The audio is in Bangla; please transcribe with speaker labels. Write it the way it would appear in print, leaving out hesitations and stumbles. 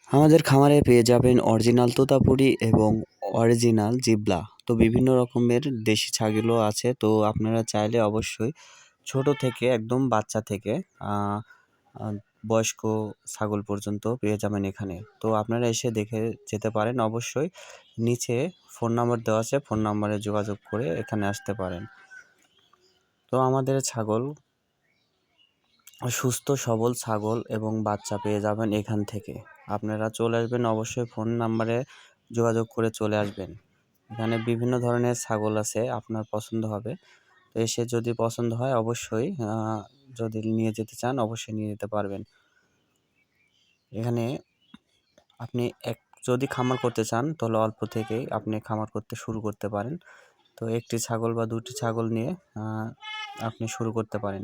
Speaker 1: আমাদের খামারে পেয়ে যাবেন অরিজিনাল তোতাপুরি এবং অরিজিনাল জিবলা। তো বিভিন্ন রকমের দেশি ছাগলও আছে। তো আপনারা চাইলে অবশ্যই ছোট থেকে একদম বাচ্চা থেকে আ আ বয়স্ক ছাগল পর্যন্ত পেয়ে যাবেন এখানে। তো আপনারা এসে দেখে যেতে পারেন অবশ্যই। নিচে ফোন নাম্বার দেওয়া আছে, ফোন নাম্বারে যোগাযোগ করে এখানে আসতে পারেন। তো আমাদের ছাগল সুস্থ সবল ছাগল এবং বাচ্চা পেয়ে যাবেন এখান থেকে। আপনারা চলে আসবেন অবশ্যই, ফোন নাম্বারে যোগাযোগ করে চলে আসবেন। এখানে বিভিন্ন ধরনের ছাগল আছে, আপনার পছন্দ হবে। তো এসে যদি পছন্দ হয় অবশ্যই যদি নিয়ে যেতে চান অবশ্যই নিয়ে যেতে পারবেন। এখানে আপনি যদি খামার করতে চান তাহলে অল্প থেকেই আপনি খামার করতে শুরু করতে পারেন। তো একটি ছাগল বা দুটি ছাগল নিয়ে আপনি শুরু করতে পারেন।